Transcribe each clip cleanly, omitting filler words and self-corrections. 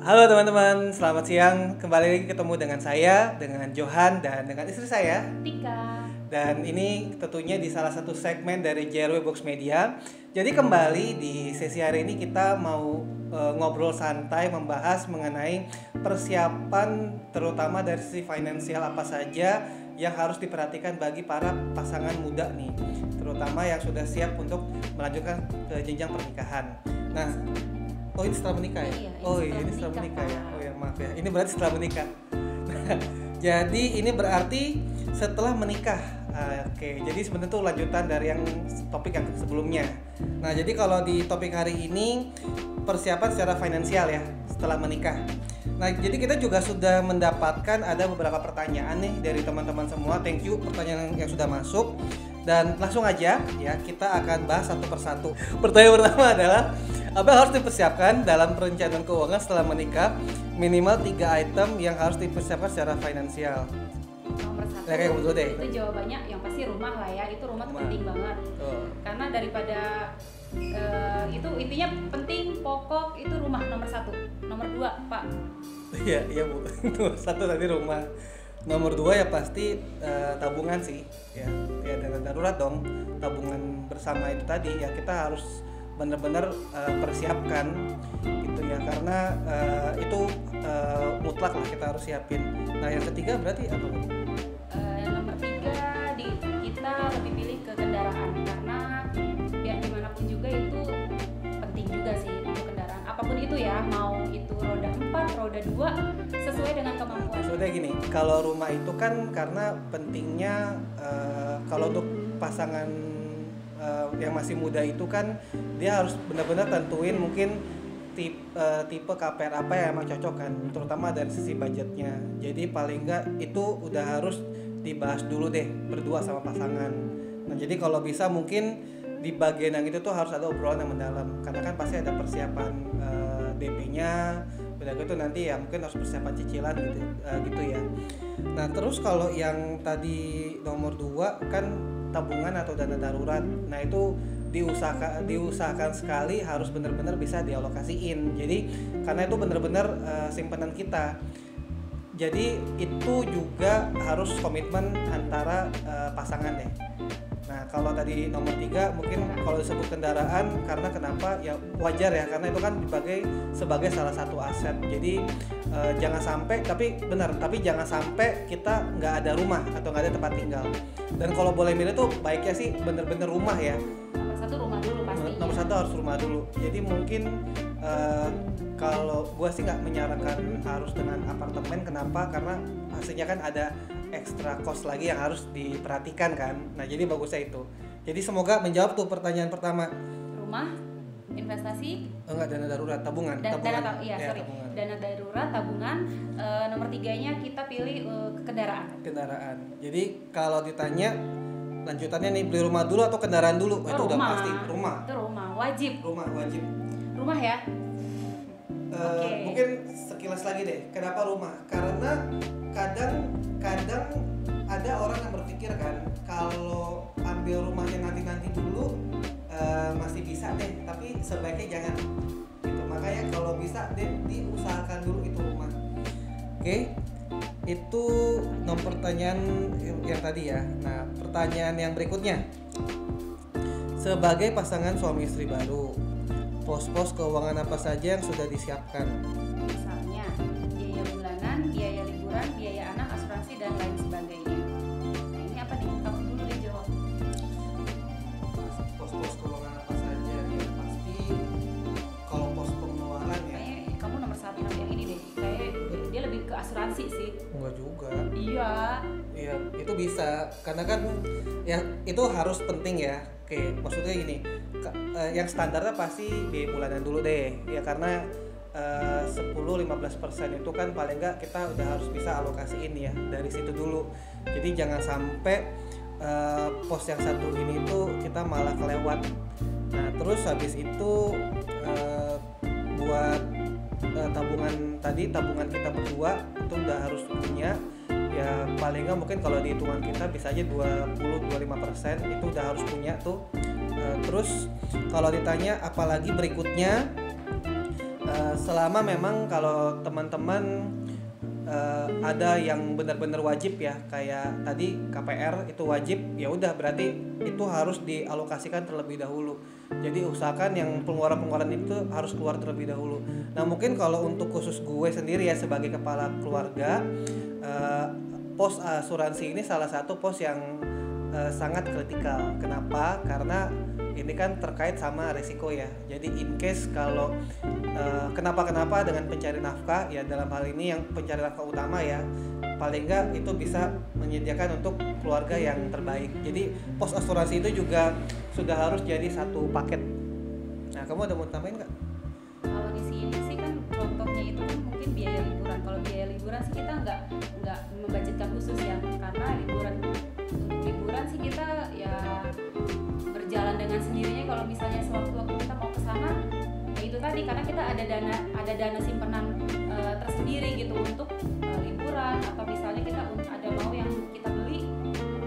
Halo teman-teman, selamat siang. Kembali lagi ketemu dengan saya, dengan Johan dan dengan istri saya. Tika. Dan ini tentunya di salah satu segmen dari JRW Box Media. Jadi kembali di sesi hari ini kita mau ngobrol santai membahas mengenai persiapan terutama dari sisi finansial apa saja yang harus diperhatikan bagi para pasangan muda nih, terutama yang sudah siap untuk melanjutkan ke jenjang pernikahan. Nah, oh ini setelah menikah ya? Iya, Ini setelah menikah ya? Pak. Oh ya maaf ya, ini berarti setelah menikah. Jadi ini berarti setelah menikah. Oke, jadi sebenarnya itu lanjutan dari yang topik yang sebelumnya. Nah, jadi kalau di topik hari ini persiapan secara finansial ya setelah menikah. Nah, jadi kita juga sudah mendapatkan ada beberapa pertanyaan nih dari teman-teman semua. Thank you pertanyaan yang sudah masuk. Dan langsung aja ya kita akan bahas satu persatu. Pertanyaan pertama adalah apa yang harus dipersiapkan dalam perencanaan keuangan setelah menikah? Minimal 3 item yang harus dipersiapkan secara finansial. Nomor satu Ya, kayak betul deh. itu jawabannya yang pasti rumah lah ya. Itu rumah tuh penting banget. Karena daripada itu intinya penting, pokok itu rumah nomor satu. Nomor dua, Pak. Iya Bu. Nomor 1 tadi rumah. Nomor 2 ya pasti tabungan sih. Ya dana darurat dong. Tabungan bersama itu tadi ya kita harus benar-benar persiapkan gitu ya, karena itu mutlak lah kita harus siapin. Nah yang ketiga berarti apa? Nomor tiga kita lebih pilih ke kendaraan karena biar gimana pun juga itu penting juga sih untuk kendaraan apapun itu ya, mau itu roda 4, roda 2 sesuai dengan kemampuan. Maksudnya gini, kalau rumah itu kan karena pentingnya kalau untuk pasangan yang masih muda itu kan dia harus benar-benar tentuin mungkin tipe KPR apa yang emang cocok kan, terutama dari sisi budgetnya. Jadi paling enggak itu udah harus dibahas dulu deh berdua sama pasangan. Nah jadi kalau bisa mungkin di bagian yang itu tuh harus ada obrolan yang mendalam, karena kan pasti ada persiapan DP-nya, udah gitu nanti ya mungkin harus persiapan cicilan gitu ya. Nah terus kalau yang tadi nomor 2 kan tabungan atau dana darurat. Nah itu diusahakan sekali harus benar-benar bisa dialokasiin. Jadi karena itu benar-benar simpanan kita. Jadi itu juga harus komitmen antara pasangan deh. Nah kalau tadi nomor 3 mungkin kalau disebut kendaraan, karena kenapa ya wajar ya, karena itu kan sebagai salah satu aset. Jadi jangan sampai tapi jangan sampai kita nggak ada rumah atau nggak ada tempat tinggal. Dan kalau boleh milih tuh baiknya sih bener-bener rumah ya. Nomor satu rumah dulu pasti. Nomor 1 harus rumah dulu. Jadi mungkin kalau gue sih nggak menyarankan harus dengan apartemen. Kenapa? Karena hasilnya kan ada extra cost lagi yang harus diperhatikan kan. Nah jadi bagusnya itu. Jadi semoga menjawab tuh pertanyaan pertama. Rumah, investasi, Enggak, dana darurat, tabungan. Tabungan. Dana darurat, tabungan. Nomor 3-nya kita pilih kendaraan. Jadi kalau ditanya lanjutannya nih, beli rumah dulu atau kendaraan dulu? Itu udah pasti rumah. Itu rumah wajib. Rumah ya. Okay. Mungkin sekilas lagi deh, kenapa rumah? Karena kadang ada orang yang berpikir kan kalau ambil rumahnya nanti dulu masih bisa deh, tapi sebaiknya jangan gitu. Makanya kalau bisa deh diusahakan dulu itu rumah. Oke. Itu nomor pertanyaan yang tadi ya. Nah pertanyaan yang berikutnya, sebagai pasangan suami istri baru, pos-pos keuangan apa saja yang sudah disiapkan? Misalnya biaya bulanan, biaya liburan, biaya anak, asuransi dan lain sebagainya. Nah ini apa nih? Kamu dulu deh jawab. Pos-pos keuangan apa saja ya, pasti kalau pos pengeluaran ya. Kayaknya kamu nomor 1 yang ini deh. Kayak dia lebih ke asuransi sih. Enggak juga. Iya. Iya itu bisa, karena kan ya itu harus penting ya. Oke, maksudnya gini, yang standarnya pasti biaya bulanan dulu deh ya, karena 10-15% itu kan paling enggak kita udah harus bisa alokasiin ya dari situ dulu. Jadi jangan sampai pos yang satu ini tuh kita malah kelewat. Nah terus habis itu buat tabungan kita berdua itu udah harus punya ya, paling nggak mungkin kalau di hitungan kita bisa aja 20-25% itu udah harus punya tuh. Terus kalau ditanya apalagi berikutnya, Selama memang kalau teman-teman ada yang benar-benar wajib ya, kayak tadi KPR itu wajib, ya udah berarti itu harus dialokasikan terlebih dahulu. Jadi usahakan yang pengeluaran-pengeluaran itu harus keluar terlebih dahulu. Nah mungkin kalau untuk khusus gue sendiri ya sebagai kepala keluarga, pos asuransi ini salah satu pos yang sangat kritikal. Kenapa? Karena ini kan terkait sama resiko ya. Jadi in case kalau kenapa-kenapa dengan pencari nafkah ya, dalam hal ini yang pencari nafkah utama ya, paling enggak itu bisa menyediakan untuk keluarga yang terbaik. Jadi pos asuransi itu juga sudah harus jadi satu paket. Nah kamu ada mau tambahin nggak? Kalau di sini sih kan contohnya itu kan mungkin biaya liburan. Kalau biaya liburan sih kita nggak membudgetkan khusus ya, karena liburan sih kita ya berjalan dengan sendirinya. Kalau misalnya sewaktu-waktu kita mau ke sana, ya itu tadi, karena kita ada dana simpanan tersendiri gitu untuk liburan, atau misalnya kita ada mau yang kita beli,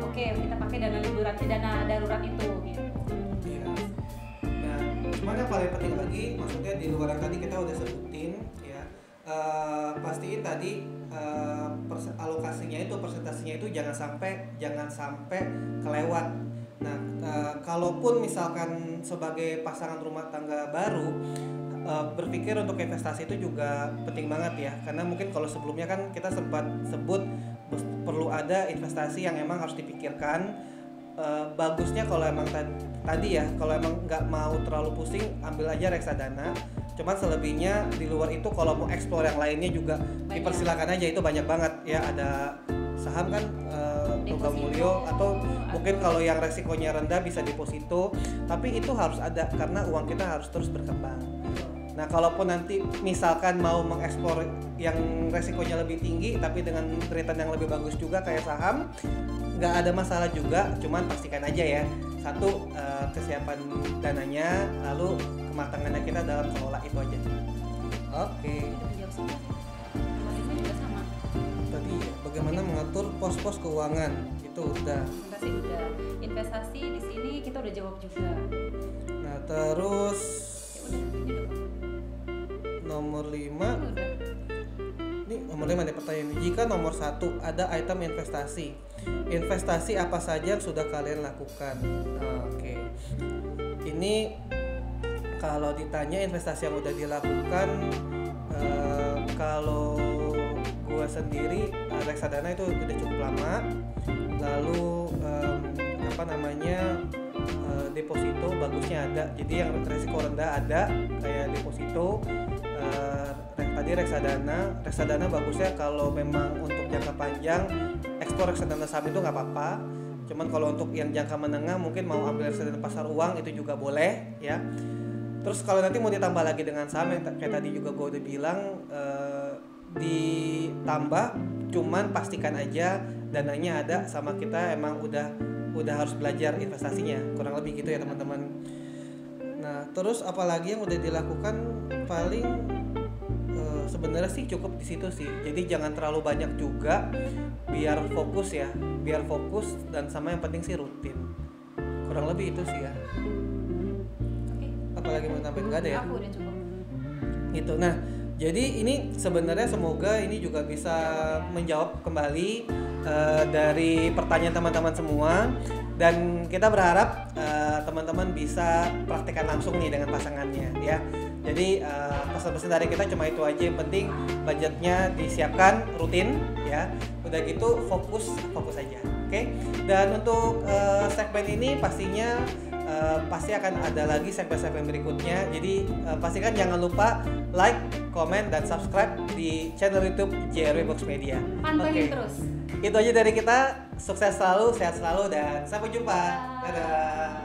oke, kita pakai dana liburan, dana darurat itu gitu. Iya. Nah, cuman yang paling penting lagi, maksudnya di luar yang tadi kita udah sebutin ya, pastiin tadi alokasinya itu, persentasenya itu jangan sampai kelewat. Nah, kalaupun misalkan sebagai pasangan rumah tangga baru berpikir untuk investasi itu juga penting banget ya, karena mungkin kalau sebelumnya kan kita sempat sebut perlu ada investasi yang emang harus dipikirkan. Bagusnya kalau emang tadi ya, kalau emang nggak mau terlalu pusing, ambil aja reksadana. Cuman selebihnya di luar itu kalau mau explore yang lainnya juga dipersilakan aja, itu banyak banget ya. Ada saham kan, Logam Mulyo, atau mungkin kalau yang resikonya rendah bisa deposito, tapi itu harus ada karena uang kita harus terus berkembang. Nah kalaupun nanti misalkan mau mengeksplor yang resikonya lebih tinggi tapi dengan return yang lebih bagus juga kayak saham, nggak ada masalah juga. Cuman pastikan aja ya, satu, kesiapan dananya, lalu kematangannya kita dalam kelola itu aja. Oke. Juga sama. Tadi bagaimana mengatur pos-pos keuangan itu udah. Investasi di sini kita udah jawab juga. Nah terus Ya udah, ini udah. nomor 5. Ini nomor 5 nih pertanyaan. Jika nomor 1 ada item investasi apa saja yang sudah kalian lakukan? Oke. Ini kalau ditanya investasi yang udah dilakukan, kalau gua sendiri reksadana itu udah cukup lama. Lalu deposito bagusnya ada, jadi yang resiko rendah ada kayak deposito. Tadi reksadana bagusnya kalau memang untuk jangka panjang, ekspor reksadana saham itu nggak apa-apa. Cuman kalau untuk yang jangka menengah mungkin mau ambil reksadana pasar uang itu juga boleh ya. Terus kalau nanti mau ditambah lagi dengan saham yang kayak tadi juga gue udah bilang, ditambah, cuman pastikan aja dananya ada sama kita emang udah harus belajar investasinya, kurang lebih gitu ya teman-teman. Nah terus apalagi yang udah dilakukan, paling sebenarnya sih cukup di situ sih. Jadi jangan terlalu banyak juga, biar fokus dan sama yang penting sih rutin. Kurang lebih itu sih ya. Oke. Apalagi mau tambahin, nggak ada ya? Aku udah cukup. Gitu. Nah jadi ini sebenarnya semoga ini juga bisa menjawab kembali dari pertanyaan teman-teman semua, dan kita berharap teman-teman bisa praktekkan langsung nih dengan pasangannya ya. Jadi pesan-pesan dari kita cuma itu aja, yang penting budgetnya disiapkan rutin ya. Udah gitu fokus aja. Oke? Dan untuk segmen ini pastinya pasti akan ada lagi segmen-segmen berikutnya. Jadi pastikan jangan lupa like, comment, dan subscribe di channel YouTube JRW Box Media. Pantengin terus. Itu aja dari kita. Sukses selalu, sehat selalu, dan sampai jumpa. Dadah.